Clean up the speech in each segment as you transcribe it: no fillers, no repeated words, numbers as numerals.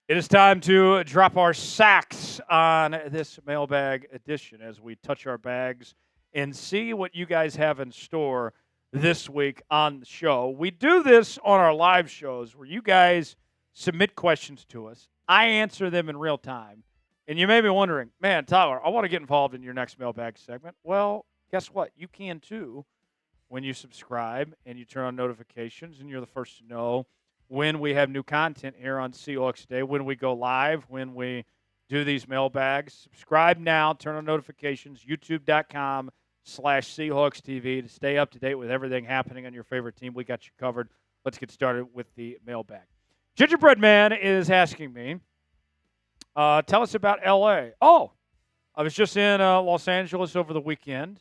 It is time to drop our sacks on this mailbag edition as we touch our bags and see what you guys have in store this week on the show. We do this on our live shows where you guys submit questions to us. I answer them in real time. And you may be wondering, man, Tyler, I want to get involved in your next mailbag segment. Well, guess what? You can too when you subscribe and you turn on notifications, and you're the first to know when we have new content here on Seahawks Today, when we go live, when we do these mailbags. Subscribe now, turn on notifications, youtube.com/Seahawks TV to stay up to date with everything happening on your favorite team. We got you covered. Let's get started with the mailbag. Gingerbread Man is asking me, tell us about L.A. Oh, I was just in Los Angeles over the weekend,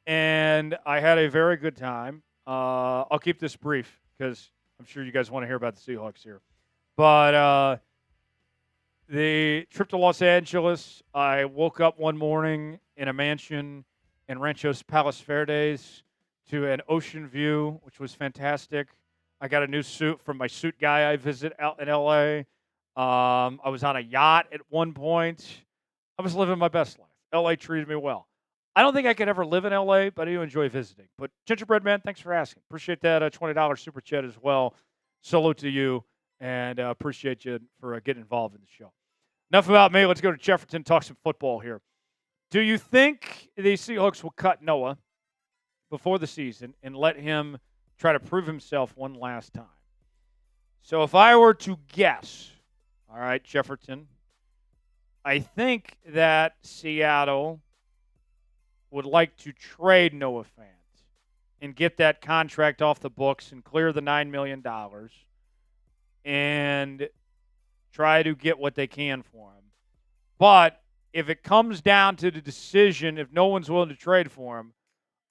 and I had a very good time. I'll keep this brief because I'm sure you guys want to hear about the Seahawks here. But the trip to Los Angeles, I woke up one morning in a mansion in Ranchos Palos Verdes to an ocean view, which was fantastic. I got a new suit from my suit guy I visit out in LA. I was on a yacht at one point. I was living my best life. LA treated me well. I don't think I could ever live in LA, but I do enjoy visiting. But Gingerbread Man, thanks for asking. Appreciate that $20 super chat as well. Salute to you, and appreciate you for getting involved in the show. Enough about me. Let's go to Jefferson, talk some football here. Do you think the Seahawks will cut Noah before the season and let him try to prove himself one last time? So if I were to guess, all right, Jefferson, I think that Seattle would like to trade Noah Fant and get that contract off the books and clear the $9 million and try to get what they can for him. But if it comes down to the decision, if no one's willing to trade for him,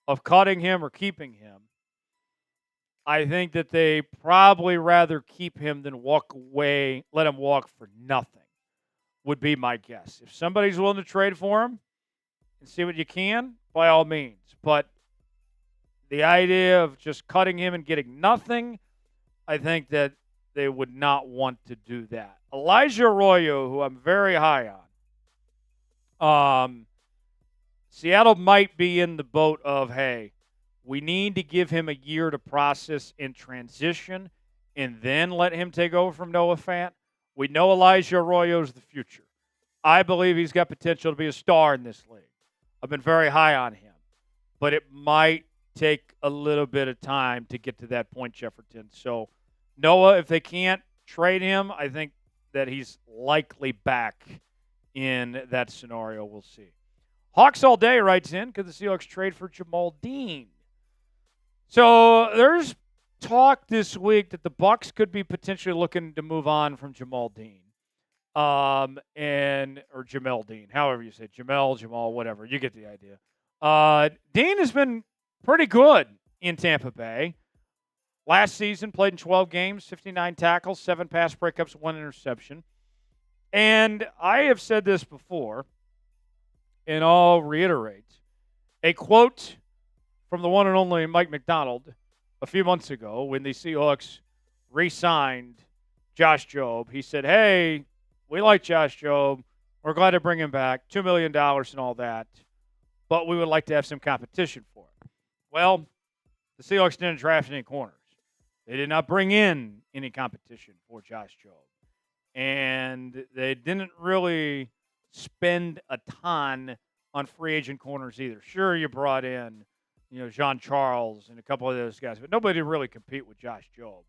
of cutting him or keeping him, I think that they probably rather keep him than walk away, let him walk for nothing, would be my guess. If somebody's willing to trade for him and see what you can, by all means. But the idea of just cutting him and getting nothing, I think that they would not want to do that. Elijah Arroyo, who I'm very high on, Seattle might be in the boat of, hey, we need to give him a year to process and transition and then let him take over from Noah Fant. We know Elijah Arroyo is the future. I believe he's got potential to be a star in this league. I've been very high on him, but it might take a little bit of time to get to that point, Jefferson. So Noah, if they can't trade him, I think that he's likely back in that scenario. We'll see. Hawks All Day writes in, could the Seahawks trade for Jamel Dean? So there's talk this week that the Bucs could be potentially looking to move on from Jamel Dean. Or Jamel Dean, however you say it. Jamal, whatever. You get the idea. Dean has been pretty good in Tampa Bay. Last season, played in 12 games, 59 tackles, 7 pass breakups, 1 interception. And I have said this before, and I'll reiterate. A quote from the one and only Mike McDonald a few months ago when the Seahawks re-signed Josh Jobe. He said, hey, we like Josh Jobe. We're glad to bring him back, $2 million and all that, but we would like to have some competition for it. Well, the Seahawks didn't draft any corners. They did not bring in any competition for Josh Jobe. And they didn't really spend a ton on free agent corners either. Sure, you brought in, Jean Charles and a couple of those guys, but nobody really compete with Josh Jobe.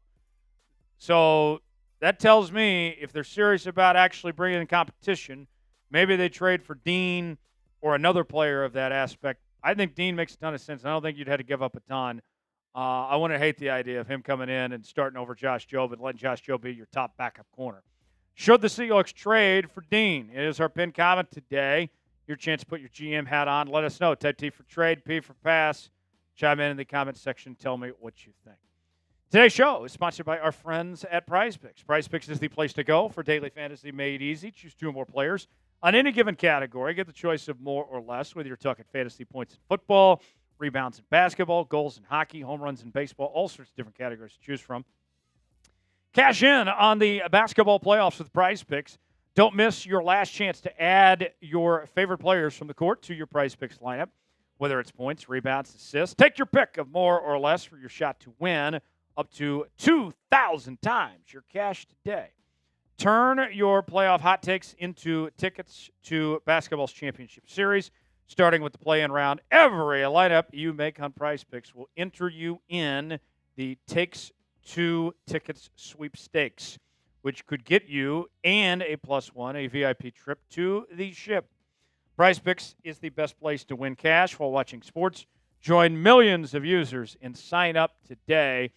So that tells me if they're serious about actually bringing in competition, maybe they trade for Dean or another player of that aspect. I think Dean makes a ton of sense. I don't think you'd have to give up a ton. I wouldn't hate the idea of him coming in and starting over Josh Jobe and letting Josh Jobe be your top backup corner. Should the Seahawks trade for Dean? It is our pinned comment today. Your chance to put your GM hat on. Let us know. Type T for trade, P for pass. Chime in the comment section. Tell me what you think. Today's show is sponsored by our friends at PrizePicks. PrizePicks is the place to go for daily fantasy made easy. Choose 2 or more players on any given category. Get the choice of more or less, whether you're talking fantasy points in football, rebounds in basketball, goals in hockey, home runs in baseball, all sorts of different categories to choose from. Cash in on the basketball playoffs with PrizePicks. Don't miss your last chance to add your favorite players from the court to your PrizePicks lineup, whether it's points, rebounds, assists. Take your pick of more or less for your shot to win up to 2,000 times your cash today. Turn your playoff hot takes into tickets to basketball's championship series, starting with the play-in round. Every lineup you make on PrizePicks will enter you in the Takes Two Tickets sweepstakes, which could get you and a +1, a VIP trip to the ship. PrizePicks is the best place to win cash while watching sports. Join millions of users and sign up today.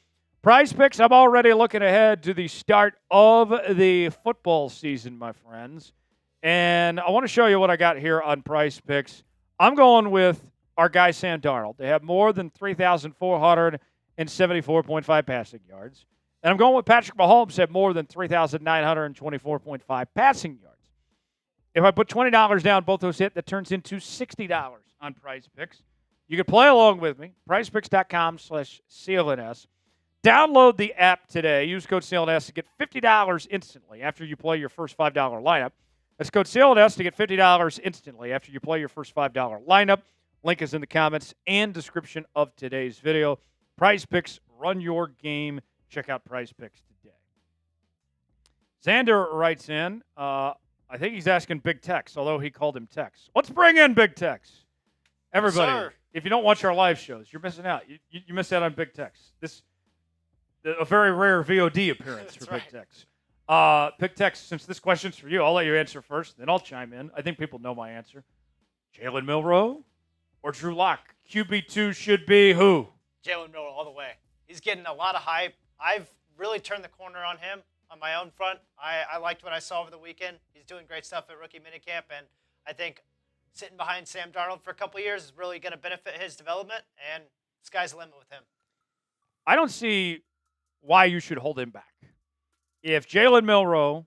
PrizePicks, I'm already looking ahead to the start of the football season, my friends. And I want to show you what I got here on PrizePicks. I'm going with our guy Sam Darnold. They have more than 3,474.5 passing yards. And I'm going with Patrick Mahomes at more than 3,924.5 passing yards. If I put $20 down, both those hit, that turns into $60 on PrizePicks. You can play along with me. PrizePicks.com/CLNS. Download the app today. Use code CLNS to get $50 instantly after you play your first $5 lineup. That's code CLNS to get $50 instantly after you play your first $5 lineup. Link is in the comments and description of today's video. PrizePicks, run your game. Check out PrizePicks today. Xander writes in, I think he's asking Big Tex, although he called him Tex. Let's bring in Big Tex. Everybody, Yes, if you don't watch our live shows, you're missing out. You miss out on Big Tex. A very rare VOD appearance for right. Big Tex. Big Tex, since this question's for you, I'll let you answer first, then I'll chime in. I think people know my answer. Jalen Milroe or Drew Lock? QB2 should be who? Jalen Miller all the way. He's getting a lot of hype. I've really turned the corner on him on my own front. I liked what I saw over the weekend. He's doing great stuff at rookie minicamp, and I think sitting behind Sam Darnold for a couple of years is really going to benefit his development, and sky's the limit with him. I don't see why you should hold him back. If Jalen Milroe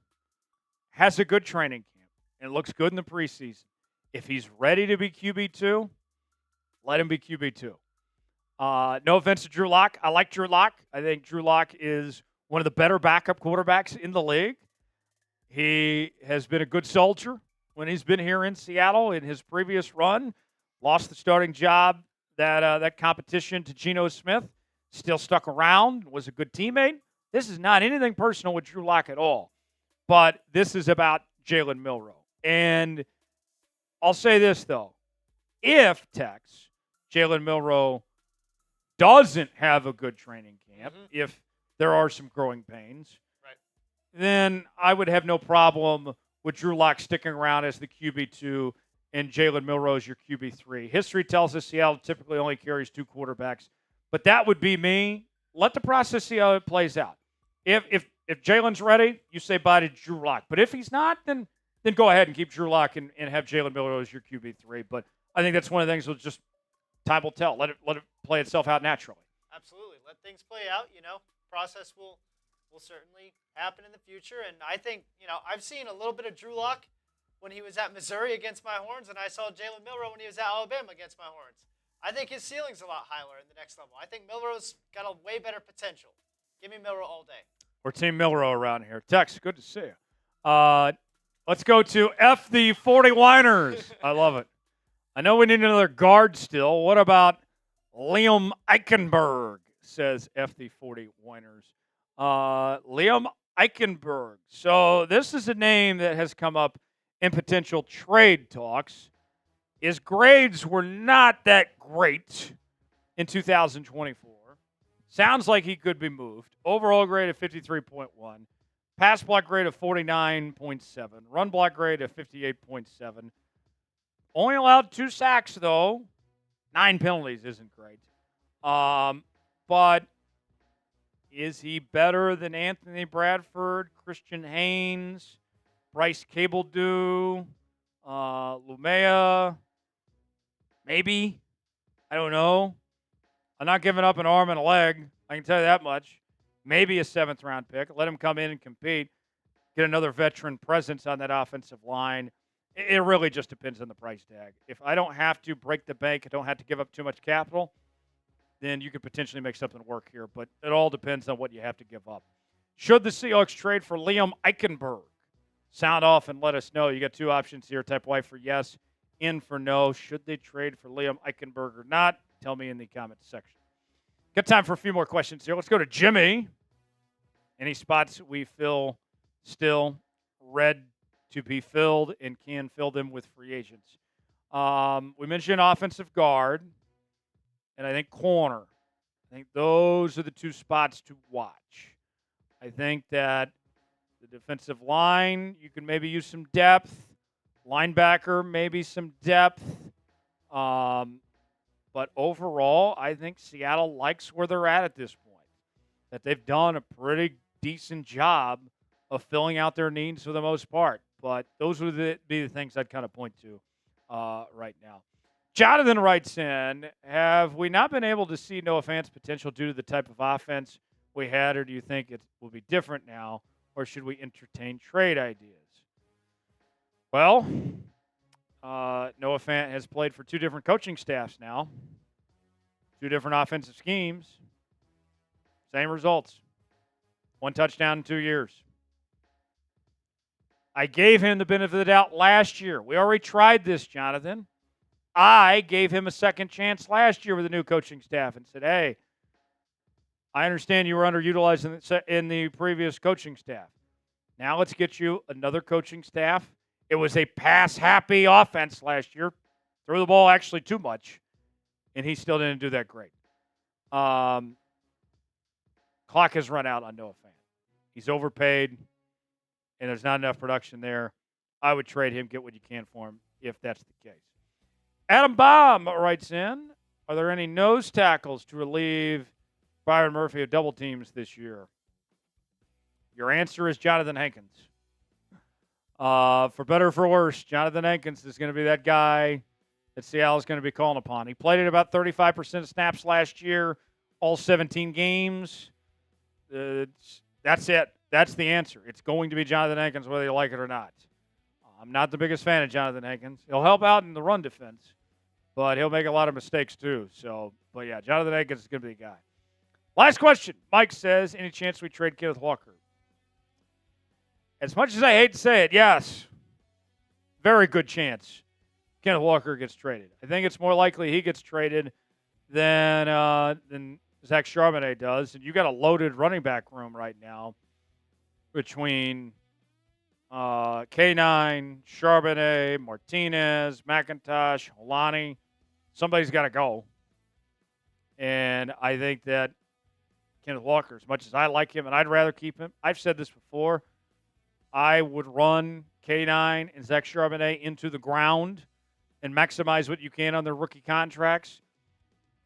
has a good training camp and looks good in the preseason, if he's ready to be QB2, let him be QB2. No offense to Drew Lock. I like Drew Lock. I think Drew Lock is one of the better backup quarterbacks in the league. He has been a good soldier when he's been here in Seattle in his previous run. Lost the starting job, that competition to Geno Smith. Still stuck around, was a good teammate. This is not anything personal with Drew Lock at all. But this is about Jalen Milroe. And I'll say this, though. If Jalen Milroe doesn't have a good training camp, if there are some growing pains, right, then I would have no problem with Drew Lock sticking around as the QB2 and Jalen Milroe as your QB3. History tells us Seattle typically only carries 2 quarterbacks. But that would be me. Let the process see how it plays out. If Jalen's ready, you say bye to Drew Lock. But if he's not, then go ahead and keep Drew Lock and have Jalen Milroe as your QB3. But I think that's one of the things that just time will tell. Let it play itself out naturally. Absolutely. Let things play out. Process will certainly happen in the future. And I think, I've seen a little bit of Drew Lock when he was at Missouri against my Horns, and I saw Jalen Milroe when he was at Alabama against my Horns. I think his ceiling's a lot higher in the next level. I think Milroe's got a way better potential. Give me Milroe all day. We're Team Milroe around here. Tex, good to see you. Let's go to F the 40 Winers. I love it. I know we need another guard still. What about Liam Eichenberg, says F the 40 Winers. Liam Eichenberg. So this is a name that has come up in potential trade talks. His grades were not that great in 2024. Sounds like he could be moved. Overall grade of 53.1. Pass block grade of 49.7. Run block grade of 58.7. Only allowed 2 sacks, though. 9 penalties isn't great. But is he better than Anthony Bradford, Christian Haynes, Bryce Cabledew, Lumea? Maybe. I don't know. I'm not giving up an arm and a leg. I can tell you that much. Maybe a 7th-round pick. Let him come in and compete. Get another veteran presence on that offensive line. It really just depends on the price tag. If I don't have to break the bank, I don't have to give up too much capital, then you could potentially make something work here. But it all depends on what you have to give up. Should the Seahawks trade for Liam Eichenberg? Sound off and let us know. You got two options here. Type Y for yes, in for no. Should they trade for Liam Eichenberg or not? Tell me in the comments section. Got time for a few more questions here. Let's go to Jimmy. Any spots we feel still red to be filled and can fill them with free agents? We mentioned offensive guard, and I think corner. I think those are the two spots to watch. I think that the defensive line, you can maybe use some depth. Linebacker, maybe some depth. But overall, I think Seattle likes where they're at this point. That they've done a pretty decent job of filling out their needs for the most part. But those would be the things I'd kind of point to right now. Jonathan writes in, have we not been able to see Noah Fant's potential due to the type of offense we had, or do you think it will be different now, or should we entertain trade ideas? Well, Noah Fant has played for two different coaching staffs now, two different offensive schemes, same results. 1 touchdown in 2 years. I gave him the benefit of the doubt last year. We already tried this, Jonathan. I gave him a second chance last year with the new coaching staff and said, hey, I understand you were underutilized in the previous coaching staff. Now let's get you another coaching staff. It was a pass-happy offense last year. Threw the ball actually too much, and he still didn't do that great. Clock has run out on Noah Fant. He's overpaid, and there's not enough production there. I would trade him, get what you can for him, if that's the case. Adam Baum writes in, are there any nose tackles to relieve Byron Murphy of double teams this year? Your answer is Jonathan Hankins. For better or for worse, Jonathan Hankins is going to be that guy that Seattle is going to be calling upon. He played at about 35% of snaps last year, all 17 games. That's it. That's the answer. It's going to be Jonathan Hankins, whether you like it or not. I'm not the biggest fan of Jonathan Hankins. He'll help out in the run defense, but he'll make a lot of mistakes too. But yeah, Jonathan Hankins is going to be the guy. Last question. Mike says, any chance we trade Kenneth Walker? As much as I hate to say it, yes. Very good chance Kenneth Walker gets traded. I think it's more likely he gets traded than Zach Charbonnet does. And you got a loaded running back room right now between K9, Charbonnet, Martinez, McIntosh, Holani. Somebody's got to go. And I think that Kenneth Walker, as much as I like him and I'd rather keep him, I've said this before, I would run K9 and Zach Charbonnet into the ground and maximize what you can on their rookie contracts.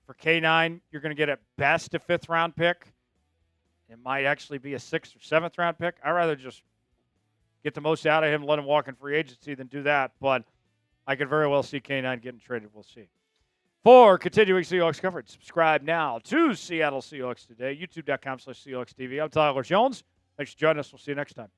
For K9, you're going to get at best a 5th-round pick. It might actually be a 6th or 7th-round pick. I'd rather just get the most out of him, let him walk in free agency than do that. But I could very well see K9 getting traded. We'll see. For continuing Seahawks coverage, subscribe now to Seattle Seahawks Today, youtube.com/SeahawksTV. I'm Tyler Jones. Thanks for joining us. We'll see you next time.